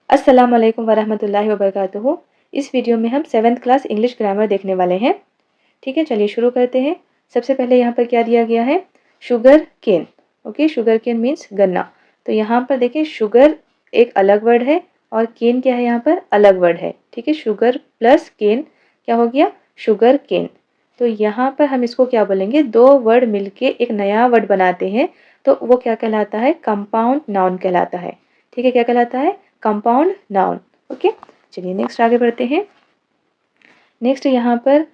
अस्सलाम वालेकुम वरहमतुल्लाहि वबरकातुहू। इस वीडियो में हम 7th क्लास इंग्लिश ग्रामर देखने वाले हैं। ठीक है, चलिए शुरू करते हैं। सबसे पहले यहाँ पर क्या दिया गया है, sugarcane. Okay, sugarcane means गन्ना। तो यहाँ पर देखिए शुगर एक अलग वर्ड है और केन क्या है, यहाँ पर अलग वर्ड है। ठीक है, शुगर प्लस केन क्या हो गया, शुगर केन। तो यहाँ पर हम इसको क्या बोलेंगे, दो वर्ड मिलके एक नया वर्ड बनाते हैं तो वो क्या कहलाता है, कंपाउंड नाउन कहलाता है। ठीक है, क्या कहलाता है, कंपाउंड नाउन। ओके, चलिए नेक्स्ट आगे बढ़ते हैं। नेक्स्ट यहाँ पर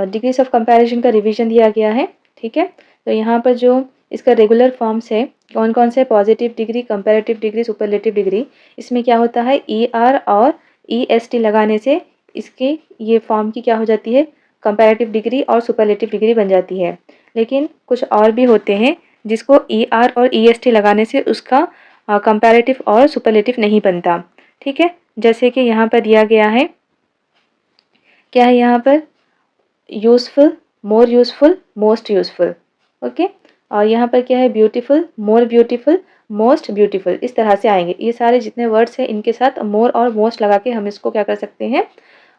डिग्रीज ऑफ कंपैरिजन का रिवीजन दिया गया है। ठीक है, तो यहाँ पर जो इसका रेगुलर फॉर्म्स है, कौन कौन से, positive degree, comparative degree, superlative degree. इसमें क्या होता है, ER और EST लगाने से इसके ये फॉर्म की क्या हो जाती है, कंपैरेटिव डिग्री और सुपरलेटिव डिग्री बन जाती है। लेकिन कुछ और भी होते हैं जिसको ER और EST लगाने से उसका कंपैरेटिव और सुपरलेटिव नहीं बनता। ठीक है, जैसे कि यहाँ पर दिया गया है, क्या है यहाँ पर, यूज़फुल, मोर यूज़फुल, मोस्ट यूज़फुल। ओके, और यहाँ पर क्या है, beautiful, more beautiful, most beautiful. इस तरह से आएंगे ये सारे जितने वर्ड्स हैं, इनके साथ मोर और मोस्ट लगा के हम इसको क्या कर सकते हैं,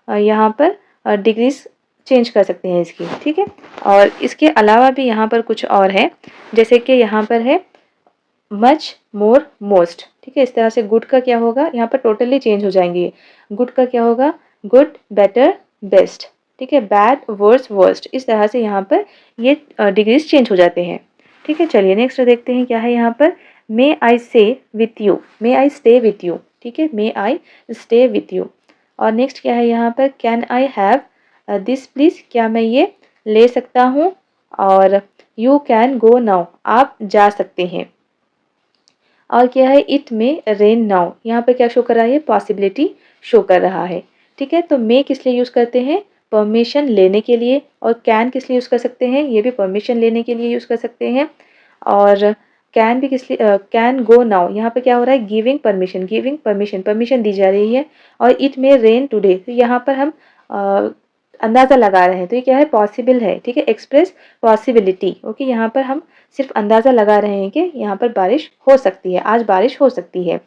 यहाँ पर डिग्रीज चेंज कर सकते हैं इसकी। ठीक है, और इसके अलावा भी यहाँ पर कुछ और है, जैसे कि यहाँ पर है मच, मोर, मोस्ट। ठीक है, इस तरह से गुड का क्या होगा, यहाँ पर टोटली चेंज हो जाएंगे। गुड का क्या होगा, गुड, बेटर, बेस्ट। ठीक है, बैड, वर्स, वर्स्ट। इस तरह से यहाँ पर ये डिग्रीज चेंज हो जाते हैं। ठीक है, चलिए नेक्स्ट देखते हैं क्या है यहाँ पर, मे आई से with you, may I stay with you. ठीक है, मे आई स्टे विथ यू। और नेक्स्ट क्या है यहाँ पर, can I have this please, क्या मैं ये ले सकता हूँ। और यू कैन गो नाउ, आप जा सकते हैं। और क्या है, इट में रेन नाउ, यहाँ पर क्या शो कर रहा है, पॉसिबिलिटी शो कर रहा है। ठीक है, तो मे किस लिए यूज़ करते हैं, परमिशन लेने के लिए। और कैन किस लिए यूज़ कर सकते हैं, ये भी परमिशन लेने के लिए यूज़ कर सकते हैं। और कैन भी किस लिए, कैन गो नाउ, यहाँ पे क्या हो रहा है, giving permission, giving permission, permission दी जा रही है। और इट में रेन टुडे, तो यहाँ पर हम अंदाज़ा लगा रहे हैं, तो ये क्या है, पॉसिबल है। ठीक है, एक्सप्रेस पॉसिबिलिटी। ओके, यहाँ पर हम सिर्फ अंदाज़ा लगा रहे हैं कि यहाँ पर बारिश हो सकती है, आज बारिश हो सकती है।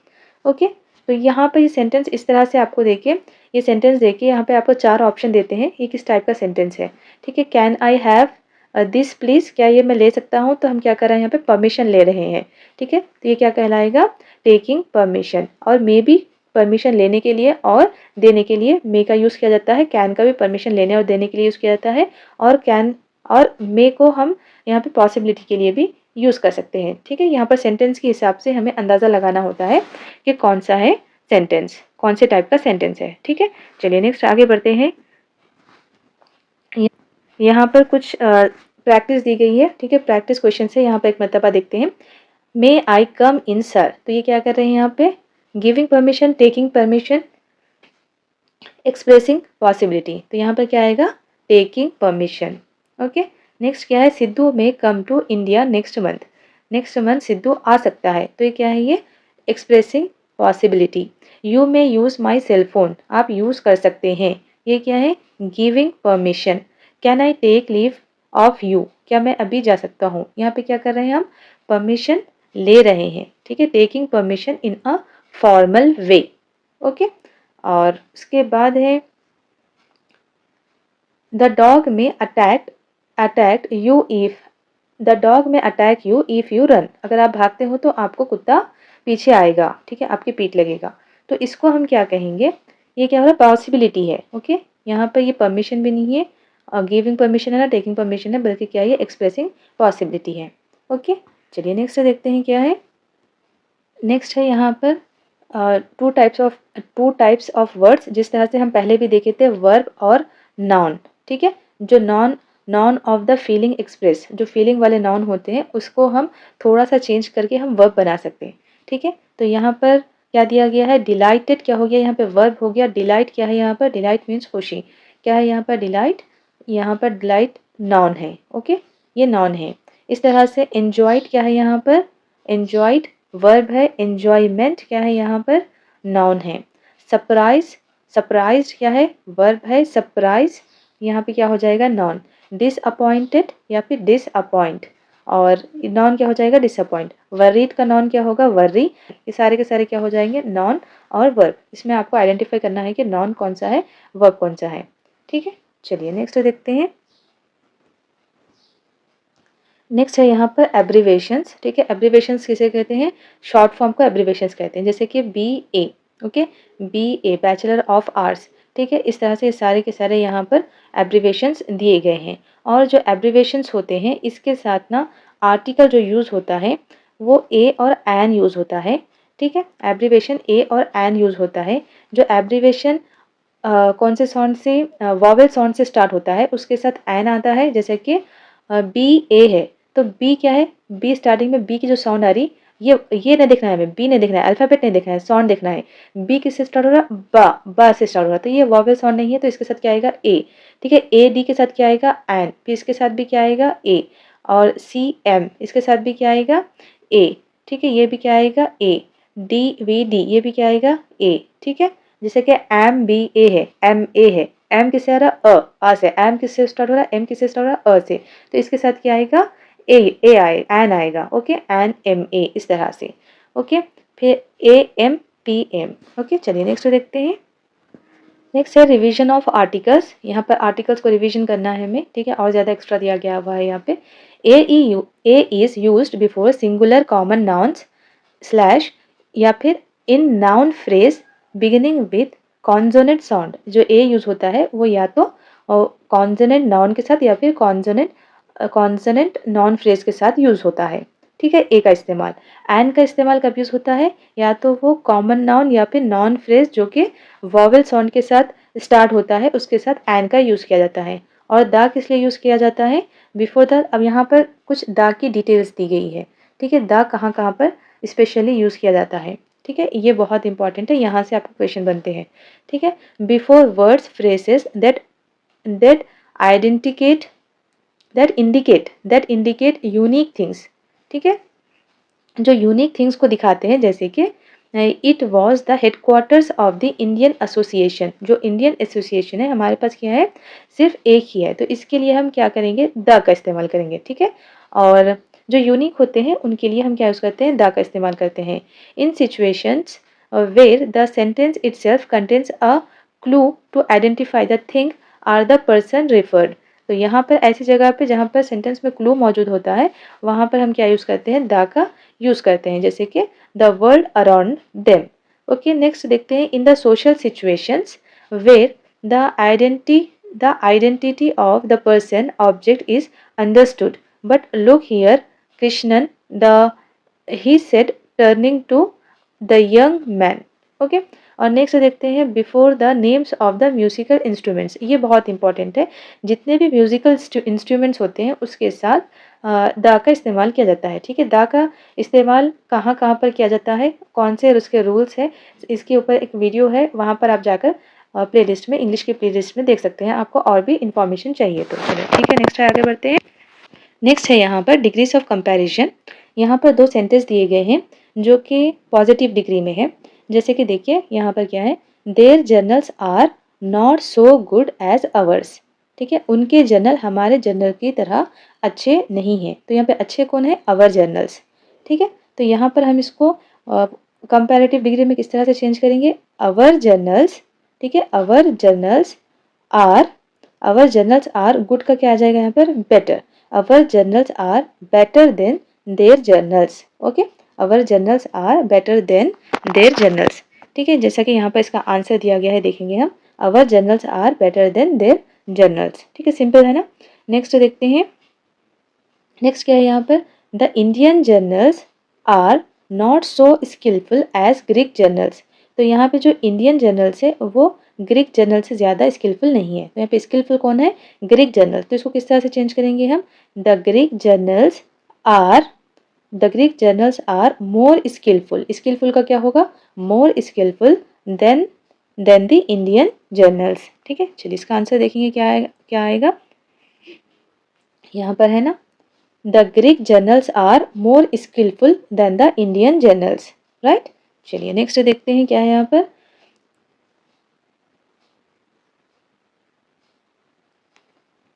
ओके, तो यहाँ पर ये सेंटेंस इस तरह से आपको देखिए, ये सेंटेंस देखिए, यहाँ पे आपको 4 ऑप्शन देते हैं, ये किस टाइप का सेंटेंस है। ठीक है, can I have this please, क्या ये मैं ले सकता हूँ, तो हम क्या कर रहे हैं, यहाँ पे परमिशन ले रहे हैं। ठीक है, तो ये क्या कहलाएगा, टेकिंग परमिशन। और मे भी परमिशन लेने के लिए और देने के लिए मे का यूज़ किया जाता है, कैन का भी परमिशन लेने और देने के लिए यूज़ किया जाता है। और कैन और मे को हम यहाँ पे पॉसिबिलिटी के लिए भी यूज़ कर सकते हैं। ठीक है, यहाँ पर सेंटेंस के हिसाब से हमें अंदाज़ा लगाना होता है कि कौन सा है सेंटेंस, कौन से टाइप का सेंटेंस है। ठीक है, चलिए नेक्स्ट आगे बढ़ते हैं। यहाँ पर कुछ प्रैक्टिस दी गई है। ठीक है, प्रैक्टिस क्वेश्चन से यहाँ पर एक मरतबा देखते हैं। मे आई कम इन सर, तो ये क्या कर रहे हैं यहाँ पे, giving permission, taking permission, expressing possibility. तो यहाँ पर क्या आएगा, टेकिंग परमिशन। ओके, नेक्स्ट क्या है, Sidhu may come to India next month, next month Sidhu आ सकता है, तो ये क्या है, ये expressing possibility. You may use my cell phone, आप यूज़ कर सकते हैं, ये क्या है, giving permission. Can I take leave of you, क्या मैं अभी जा सकता हूँ, यहाँ पे क्या कर रहे हैं, हम परमिशन ले रहे हैं। ठीक है, taking permission in a formal way. Okay, और उसके बाद है, the dog may attacked you if, the dog may attack you if you run, अगर आप भागते हो तो आपको कुत्ता पीछे आएगा। ठीक है, आपकी पीठ लगेगा। तो इसको हम क्या कहेंगे, ये क्या हो रहा है, पॉसिबिलिटी है। ओके, यहाँ पर ये परमिशन भी नहीं है, गिविंग परमिशन है ना टेकिंग परमिशन है, बल्कि क्या है, ये एक्सप्रेसिंग पॉसिबिलिटी है। ओके, चलिए नेक्स्ट देखते हैं क्या है। नेक्स्ट है यहाँ पर टू टाइप्स ऑफ वर्ड्स, जिस तरह से हम पहले भी देखे थे, वर्ब और नाउन। ठीक है, जो noun of the feeling express, जो फीलिंग वाले नाउन होते हैं उसको हम थोड़ा सा चेंज करके हम वर्ब बना सकते हैं। ठीक है, तो यहाँ पर क्या दिया गया है, डिलाइटेड क्या हो गया, यहाँ पे वर्ब हो गया। डिलाइट क्या है, यहाँ पर डिलाइट मीन्स खुशी, क्या है यहाँ पर डिलाइट, यहाँ पर डिलाइट नाउन है। ओके, ये नाउन है। इस तरह से एन्जॉयड क्या है, यहाँ पर एन्जॉयड वर्ब है। एन्जॉयमेंट क्या है, यहाँ पर नाउन है। सरप्राइज क्या है, वर्ब है। सरप्राइज यहाँ पे क्या हो जाएगा, नाउन। डिसअपॉइंटेड या फिर डिसअपॉइंट, और नॉन क्या हो जाएगा, डिसअपॉइंट। वरीड का नॉन क्या होगा, वर्री। ये सारे के सारे क्या हो जाएंगे, नॉन और वर्ब। इसमें आपको आइडेंटिफाई करना है कि नॉन कौन सा है, वर्ब कौन सा है। ठीक है, चलिए नेक्स्ट देखते हैं। नेक्स्ट है यहाँ पर एब्रीवेशंस। ठीक है, एब्रीवेशंस किसे कहते हैं, शॉर्ट फॉर्म को एब्रीवेशंस कहते हैं, जैसे कि BA। Okay, BA bachelor of arts. ठीक है, इस तरह से सारे के सारे यहाँ पर एब्रीवेशंस दिए गए हैं। और जो एब्रीवेशंस होते हैं इसके साथ ना आर्टिकल जो यूज़ होता है वो ए और एन यूज़ होता है। ठीक है, एब्रीवेशन ए और एन यूज़ होता है। जो एब्रीवेशन कौन से साउंड से, वॉवेल साउंड से स्टार्ट होता है उसके साथ एन आता है, जैसे कि BA है तो बी क्या है, बी स्टार्टिंग में बी की जो साउंड आ रही, ये नहीं देखना है हमें, बी नहीं देखना है, अल्फाबेट नहीं देखना है, साउंड देखना है। बी किससे स्टार्ट हो रहा है, बा से स्टार्ट हो रहा है, तो ये वॉवेल साउंड नहीं है, तो इसके साथ क्या आएगा, ए। ठीक है, ए डी के साथ क्या आएगा, एन। फिर इसके साथ भी क्या आएगा, ए। और CM इसके साथ भी क्या आएगा, ए। ठीक है, ये भी क्या आएगा, ए। DVD ये भी क्या आएगा, ए। ठीक है, जैसे कि MBA है, MA है, एम किससे आ रहा, आ से। एम किससे स्टार्ट हो रहा है, एम किससे स्टार्ट हो रहा है, से। तो इसके साथ क्या आएगा, ए आए, एन आएगा। ओके, NMA इस तरह से। ओके, फिर AMPM। ओके, चलिए नेक्स्ट देखते हैं। नेक्स्ट है रिवीजन ऑफ आर्टिकल्स। यहाँ पर आर्टिकल्स को रिवीजन करना है हमें। ठीक है, और ज़्यादा एक्स्ट्रा दिया गया हुआ है यहाँ पे। A is used before singular common nouns slash या फिर in noun phrase beginning with consonant sound. जो ए यूज होता है वो या तो कॉन्सोनेंट नाउन के साथ या फिर कॉन्सोनेंट नॉन फ्रेज के साथ यूज होता है। ठीक है, ए का इस्तेमाल। एन का इस्तेमाल कब यूज होता है, या तो वो कॉमन नाउन या फिर नॉन फ्रेज जो कि वॉवेल साउंड के साथ स्टार्ट होता है उसके साथ एन का यूज किया जाता है। और द किस लिए यूज किया जाता है, बिफोर द। अब यहाँ पर कुछ द की डिटेल्स दी गई है। ठीक है, द कहाँ कहाँ पर स्पेशली यूज किया जाता है। ठीक है, ये बहुत इंपॉर्टेंट है, यहाँ से आपको क्वेश्चन बनते हैं। ठीक है, before words phrases that identicate that indicate unique things. ठीक है, जो यूनिक थिंग्स को दिखाते हैं, जैसे कि it was the headquarters of the Indian association. जो इंडियन एसोसिएशन है हमारे पास क्या है, सिर्फ एक ही है, तो इसके लिए हम क्या करेंगे, द का इस्तेमाल करेंगे। ठीक है, और जो यूनिक होते हैं उनके लिए हम क्या यूज़ करते हैं, द का इस्तेमाल करते हैं। In situations where the sentence itself contains a clue to identify the thing or the person referred. तो यहाँ पर ऐसी जगह पे जहाँ पर सेंटेंस में क्लू मौजूद होता है वहाँ पर हम क्या यूज़ करते हैं, द का यूज़ करते हैं, जैसे कि the world around them. Okay, next देखते हैं। In the social situations where the identity of the person object is understood, but look here Krishnan the he said turning to the young man. Okay, और next देखते हैं before the names of the musical instruments. ये बहुत important है, जितने भी musical instruments होते हैं उसके साथ द का इस्तेमाल किया जाता है। ठीक है, द का इस्तेमाल कहाँ कहाँ पर किया जाता है, कौन से उसके रूल्स है, इसके ऊपर एक वीडियो है, वहाँ पर आप जाकर प्लेलिस्ट में, इंग्लिश की प्लेलिस्ट में देख सकते हैं, आपको और भी इन्फॉर्मेशन चाहिए तो। चलो ठीक है, नेक्स्ट है, आगे बढ़ते हैं। नेक्स्ट है यहाँ पर डिग्रीज ऑफ कंपैरिजन। यहाँ पर दो सेंटेंस दिए गए हैं जो कि पॉजिटिव डिग्री में है। जैसे कि देखिए यहाँ पर क्या है, their journals are not so good as ours. ठीक है, उनके जर्नल हमारे जर्नल की तरह अच्छे नहीं हैं। तो यहाँ पे अच्छे कौन है, अवर जर्नल्स। ठीक है, तो यहाँ पर हम इसको कंपैरेटिव डिग्री में किस तरह से चेंज करेंगे, अवर जर्नल्स। ठीक है, are our journals are good का क्या आ जाएगा यहाँ पर, better. Our journals are better than their journals. Okay, our journals are better than their journals. ठीक है, जैसा कि यहाँ पर इसका आंसर दिया गया है, देखेंगे हम, our journals are better than their journals. ठीक है, सिंपल है ना। नेक्स्ट देखते हैं। नेक्स्ट क्या है यहाँ पर, the Indian journals are not so skilful as Greek journals. तो यहाँ पे जो इंडियन जर्नल्स है वो ग्रीक जर्नल से ज़्यादा स्किलफुल नहीं है। तो यहाँ पे स्किलफुल कौन है, ग्रीक जर्नल। तो इसको किस तरह से चेंज करेंगे हम, the Greek journals are the Greek journals are more skilful. Skilful का क्या होगा, more skilful than the Indian journals. ठीक है, चलिए इसका आंसर देखेंगे क्या आएगा। यहाँ पर है ना, the Greek journals are more skilful than the Indian journals. Right, चलिए नेक्स्ट देखते हैं क्या है यहाँ पर।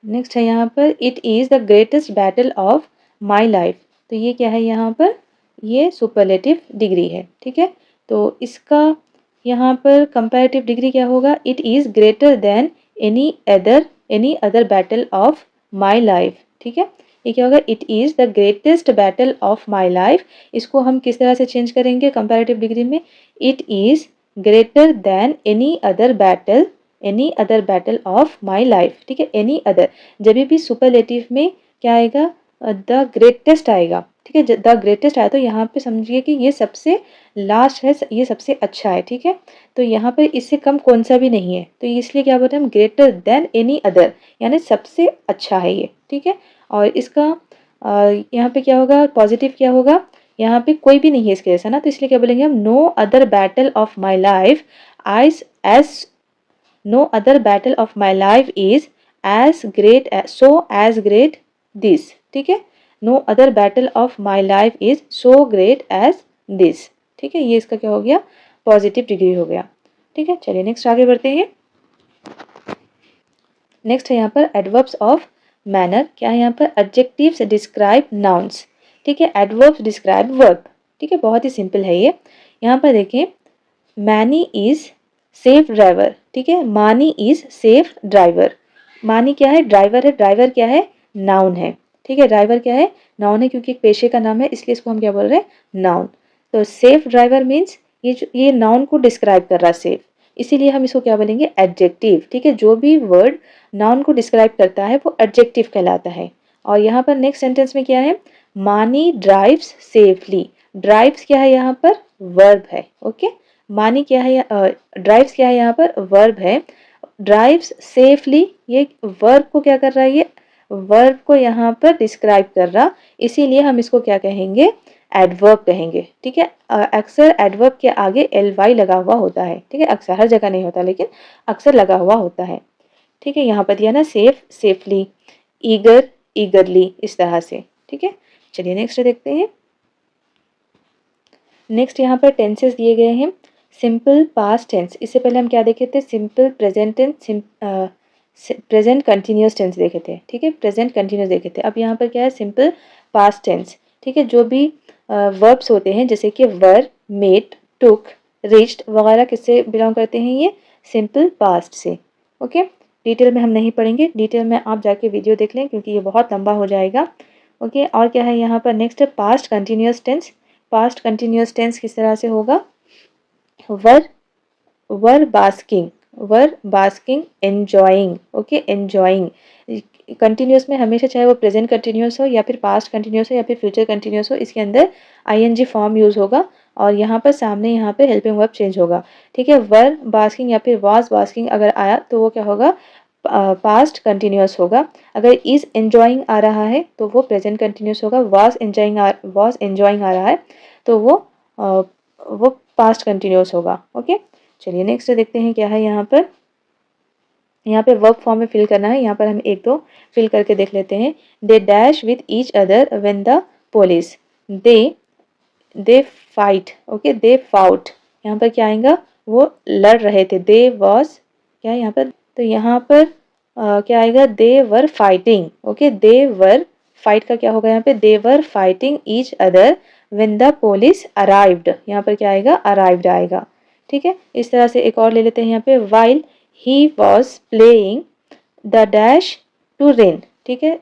नेक्स्ट है यहाँ पर, it is the greatest battle of my life. तो ये क्या है यहाँ पर, ये सुपरलेटिव डिग्री है, ठीक है। तो इसका यहाँ पर कंपैरेटिव डिग्री क्या होगा, it is greater than any other battle of my life, ठीक है। ये क्या होगा, it is the greatest battle of my life. इसको हम किस तरह से चेंज करेंगे कंपैरेटिव डिग्री में, it is greater than any other battle of my life, ठीक है। एनी अदर, जब भी सुपरलेटिव में क्या आएगा, द ग्रेटेस्ट आएगा, ठीक है। द ग्रेटेस्ट आया तो यहाँ पे समझिए कि ये सबसे लास्ट है, ये सबसे अच्छा है, ठीक है। तो यहाँ पर इससे कम कौन सा भी नहीं है, तो इसलिए क्या बोलते हैं हम, ग्रेटर देन एनी अदर, यानी सबसे अच्छा है ये, ठीक है। और इसका यहाँ पे क्या होगा, पॉजिटिव क्या होगा, यहाँ पे कोई भी नहीं है इसके जैसा ना, तो इसलिए क्या बोलेंगे हम, no other battle of my life is as no other battle of my life is as great so as great this, ठीक है। No other battle of my life is so great as this, ठीक है। ये इसका क्या हो गया, positive degree हो गया, ठीक है। चलिए नेक्स्ट आगे बढ़ते हैं। नेक्स्ट है यहाँ पर एडवर्ब्स ऑफ मैनर। क्या है यहाँ पर, एडजेक्टिव्स डिस्क्राइब नाउन्स, ठीक है। एडवर्ब्स डिस्क्राइब वर्ब, ठीक है। बहुत ही सिंपल है ये। यहाँ पर देखिए, मैनी इज सेफ ड्राइवर, ठीक है। मानी इज सेफ ड्राइवर। मानी क्या है, ड्राइवर है, ड्राइवर क्या है, नाउन है, ठीक है। ड्राइवर क्या है, नाउन है, क्योंकि एक पेशे का नाम है, इसलिए इसको हम क्या बोल रहे हैं, नाउन। तो सेफ ड्राइवर मीन्स ये नाउन को डिस्क्राइब कर रहा है, सेफ, इसीलिए हम इसको क्या बोलेंगे, एडजेक्टिव, ठीक है। जो भी वर्ड नाउन को डिस्क्राइब करता है वो एडजेक्टिव कहलाता है। और यहाँ पर नेक्स्ट सेंटेंस में क्या है, मानी ड्राइव्स सेफली। ड्राइव्स क्या है यहाँ पर, वर्ब है, ओके। मानी क्या है, ड्राइव्स क्या है यहाँ पर, वर्ब है। ड्राइव्स सेफली, ये वर्ब को क्या कर रहा है, ये वर्ब को यहाँ पर डिस्क्राइब कर रहा, इसीलिए हम इसको क्या कहेंगे, एडवर्ब कहेंगे, ठीक है। अक्सर एडवर्ब के आगे एल वाई लगा हुआ होता है, ठीक है। अक्सर, हर जगह नहीं होता लेकिन अक्सर लगा हुआ होता है, ठीक है। यहाँ पर दिया ना, सेफ सेफली, ईगर ईगरली, इस तरह से, ठीक है। चलिए नेक्स्ट देखते हैं। नेक्स्ट यहाँ पर टेंसेस दिए गए हैं। सिंपल पास्ट टेंस, इससे पहले हम क्या देखे थे, simple present tense, present continuous tense देखे थे, ठीक है। प्रेजेंट कंटिन्यूस देखे थे। अब यहाँ पर क्या है, सिंपल पास्ट टेंस, ठीक है। जो भी वर्ब्स होते हैं जैसे कि वर, मेड, टुक, रीच्ड वगैरह किससे बिलोंग करते हैं, ये सिंपल पास्ट से, ओके। डिटेल में हम नहीं पढ़ेंगे, डिटेल में आप जाके वीडियो देख लें क्योंकि ये बहुत लंबा हो जाएगा, ओके। और क्या है यहाँ पर, नेक्स्ट है past continuous tense. Past continuous tense किस तरह से होगा, were were basking enjoying, okay, enjoying. Continuous में हमेशा, चाहे वो प्रेजेंट कंटिन्यूस हो या फिर पास्ट कंटिन्यूस हो या फिर फ्यूचर कंटिन्यूस हो, इसके अंदर आईएनजी फॉर्म यूज होगा और यहाँ पर सामने यहाँ पे हेल्पिंग वर्ब चेंज होगा, ठीक है। वर बास्किंग या फिर वाज बास्किंग अगर आया तो वो क्या होगा, पास्ट कंटिन्यूस होगा। अगर इज एंजॉइंग आ रहा है तो वो प्रेजेंट कंटिन्यूस होगा। वाज एंजॉइंग आ रहा है तो वो पास्ट कंटिन्यूस होगा, ओके। चलिए नेक्स्ट देखते हैं क्या है यहाँ पर। यहाँ पे वर्ब फॉर्म में फिल करना है, यहाँ पर हम एक दो फिल करके देख लेते हैं। They dash with each other when the police, they fight, okay, they fought. यहाँ पर क्या आएगा, वो लड़ रहे थे, दे वॉज, क्या है यहाँ पर, तो यहाँ पर क्या आएगा, they were fighting, okay. They were, fight का क्या होगा यहाँ पे, they were fighting each other when the police arrived, यहाँ पर क्या आएगा, अराइव्ड आएगा, ठीक है। इस तरह से एक और ले लेते हैं यहाँ पे, while he was playing the dash to rain, ठीक है।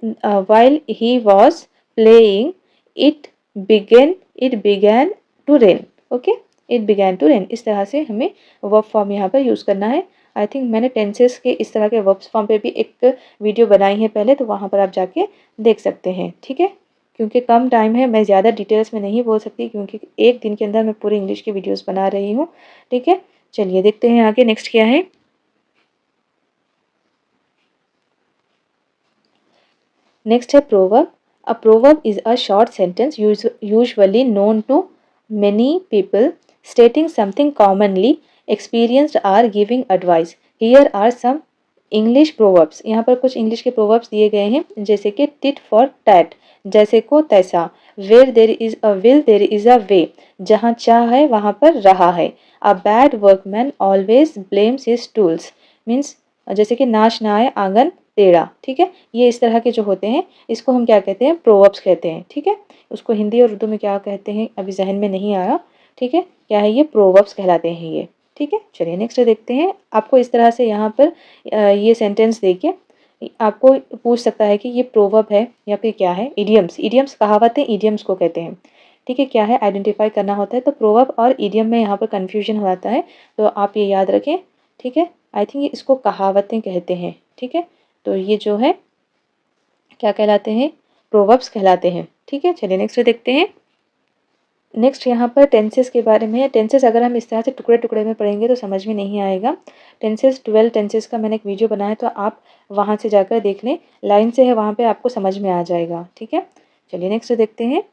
While he was playing it began to rain, okay, it began to rain. इस तरह से हमें वर्ब फॉर्म यहाँ पर यूज़ करना है। आई थिंक मैंने टेंसेस के इस तरह के वर्ब्स फॉर्म पे भी एक वीडियो बनाई है पहले, तो वहाँ पर आप जाके देख सकते हैं, ठीक है। क्योंकि कम टाइम है, मैं ज़्यादा डिटेल्स में नहीं बोल सकती क्योंकि एक दिन के अंदर मैं पूरी इंग्लिश की वीडियोस बना रही हूँ, ठीक है। चलिए देखते हैं आगे नेक्स्ट क्या है। नेक्स्ट है proverb. A proverb is a short sentence usually known to many people stating something commonly experienced or giving advice. Here are some English proverbs. यहाँ पर कुछ इंग्लिश के प्रोवर्ब्स दिए गए हैं जैसे कि टिट फॉर टैट, जैसे को तैसा, where there is a will there is a way, जहाँ चाह है वहाँ पर रहा है, a bad workman always blames his tools, means जैसे कि नाश ना आए आंगन टेढ़ा, ठीक है। ये इस तरह के जो होते हैं इसको हम क्या कहते हैं, प्रोवर्ब्स कहते हैं, ठीक है। उसको हिंदी और उर्दू में क्या कहते हैं अभी जहन में नहीं आया, ठीक है। क्या है ये, प्रोवर्ब्स कहलाते हैं ये, ठीक है। चलिए नेक्स्ट देखते हैं। आपको इस तरह से यहाँ पर ये सेंटेंस देखिए, आपको पूछ सकता है कि ये प्रोवर्ब है या फिर क्या है। इडियम्स, इडियम्स कहावतें इडियम्स को कहते हैं, ठीक है। क्या है, आइडेंटिफाई करना होता है। तो प्रोवर्ब और इडियम में यहाँ पर कन्फ्यूजन हो जाता है, तो आप ये याद रखें, ठीक है। आई थिंक इसको कहावतें कहते हैं, ठीक है। तो ये जो है क्या कहलाते हैं, प्रोवर्ब्स कहलाते हैं, ठीक है। चलिए नेक्स्ट देखते हैं। नेक्स्ट यहाँ पर टेंसेस के बारे में है। टेंसेस अगर हम इस तरह से टुकड़े टुकड़े में पढ़ेंगे तो समझ में नहीं आएगा। टेंसेस 12 टेंसेस का मैंने एक वीडियो बनाया है, तो आप वहाँ से जाकर देख लें, लाइन से है वहाँ पे आपको समझ में आ जाएगा, ठीक है। चलिए नेक्स्ट देखते हैं।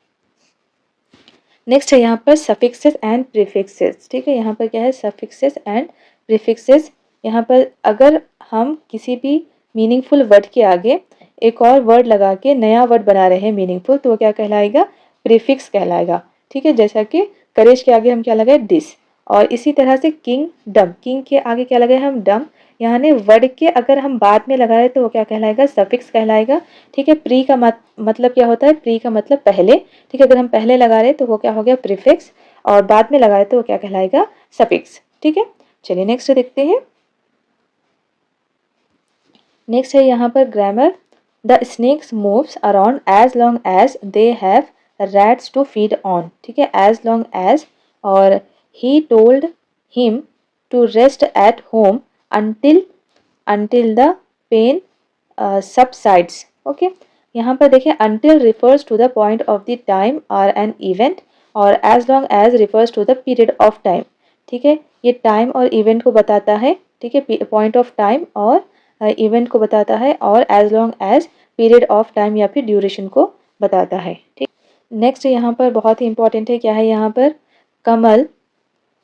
नेक्स्ट है यहाँ पर सफिक्सेस एंड प्रीफिक्सेस, ठीक है। यहाँ पर क्या है, सफिक्सेस एंड प्रीफिक्सेस। यहाँ पर अगर हम किसी भी मीनिंगफुल वर्ड के आगे एक और वर्ड लगा के नया वर्ड बना रहे हैं मीनिंगफुल, तो वो क्या कहलाएगा, प्रीफिक्स कहलाएगा, ठीक है। जैसा कि करेज के आगे हम क्या लगाए, डिस। और इसी तरह से किंगडम, किंग के आगे क्या लगाए हम, डम। यानी वर्ड के अगर हम बाद में लगाए तो वो क्या कहलाएगा, सफिक्स कहलाएगा, ठीक है। प्री का मतलब क्या होता है, प्री का मतलब पहले, ठीक है। अगर हम पहले लगा रहे तो वो क्या हो गया, प्रीफिक्स, और बाद में लगाए तो वो क्या कहलाएगा, सफिक्स, ठीक है। चलिए नेक्स्ट देखते हैं। नेक्स्ट है यहाँ पर grammar. The snakes moves around as long as they have rats to feed on, ठीक है। एज लॉन्ग एज, और he told him to rest at home until until the pain subsides, okay. यहाँ पर देखिए until refers to the point of the time or an event, और as long as refers to the period of time, ठीक है। ये time और event को बताता है, ठीक है। पॉइंट ऑफ टाइम और इवेंट को बताता है, और as long as period of time या फिर ड्यूरेशन को बताता है, ठीक। नेक्स्ट यहाँ पर बहुत ही इंपॉर्टेंट है, क्या है यहाँ पर, कमल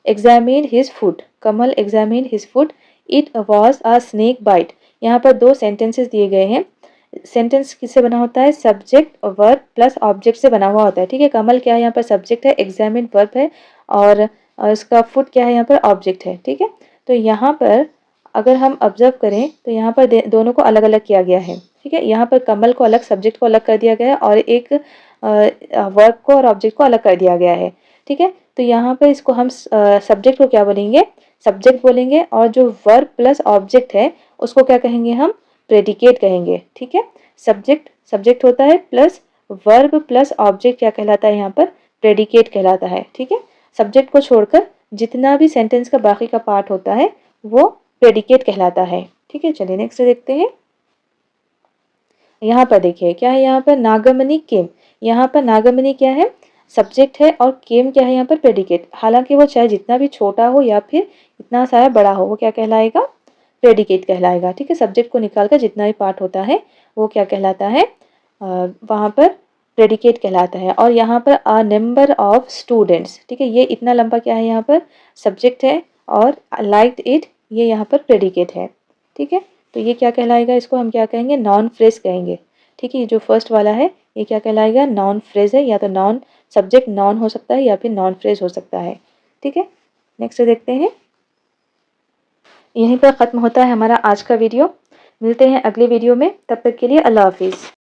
examined his foot, Kamal examined his foot, it was a snake bite। यहाँ पर दो सेंटेंसेस दिए गए हैं। सेंटेंस किससे बना होता है, सब्जेक्ट वर्ब प्लस ऑब्जेक्ट से बना हुआ होता है, ठीक है। कमल क्या है यहाँ पर, सब्जेक्ट है, एग्जामिन वर्ब है, और इसका फुट क्या है यहाँ पर, ऑब्जेक्ट है, ठीक है। तो यहाँ पर अगर हम ऑब्जर्व करें तो यहाँ पर दोनों को अलग अलग किया गया है, ठीक है। यहाँ पर कमल को अलग, सब्जेक्ट को अलग कर दिया गया है, और एक वर्ब को और ऑब्जेक्ट को अलग कर दिया गया है, ठीक है। तो यहाँ पर इसको हम सब्जेक्ट को क्या बोलेंगे, सब्जेक्ट बोलेंगे, और जो वर्ब प्लस ऑब्जेक्ट है उसको क्या कहेंगे हम, प्रेडिकेट कहेंगे, ठीक है। सब्जेक्ट सब्जेक्ट होता है, प्लस वर्ब प्लस ऑब्जेक्ट क्या कहलाता है यहाँ पर, प्रेडिकेट कहलाता है, ठीक है। सब्जेक्ट को छोड़कर जितना भी सेंटेंस का बाकी का पार्ट होता है वो प्रेडिकेट कहलाता है, ठीक है। चलिए नेक्स्ट देखते हैं। यहाँ पर देखिए क्या है, यहाँ पर नागमणि केम। यहाँ पर नागमणि क्या है, सब्जेक्ट है, और केम क्या है यहाँ पर, प्रेडिकेट। हालांकि वो चाहे जितना भी छोटा हो या फिर इतना सारा बड़ा हो, वो क्या कहलाएगा, प्रेडिकेट कहलाएगा, ठीक है। सब्जेक्ट को निकालकर जितना भी पार्ट होता है वो क्या कहलाता है, वहाँ पर प्रेडिकेट कहलाता है। और यहाँ पर अ नंबर ऑफ स्टूडेंट्स, ठीक है। ये इतना लंबा क्या है यहाँ पर, सब्जेक्ट है, और लाइक इट ये यहाँ पर प्रेडिकेट है, ठीक है। तो ये क्या कहलाएगा, इसको हम क्या कहेंगे, नॉन फ्रेज कहेंगे, ठीक है। ये जो फर्स्ट वाला है ये क्या कहलाएगा, नॉन फ्रेज है, या तो नॉन सब्जेक्ट नॉन हो सकता है या फिर नॉन फ्रेज हो सकता है, ठीक है। नेक्स्ट देखते हैं। यहीं पर ख़त्म होता है हमारा आज का वीडियो। मिलते हैं अगले वीडियो में, तब तक के लिए अल्लाह हाफिज़।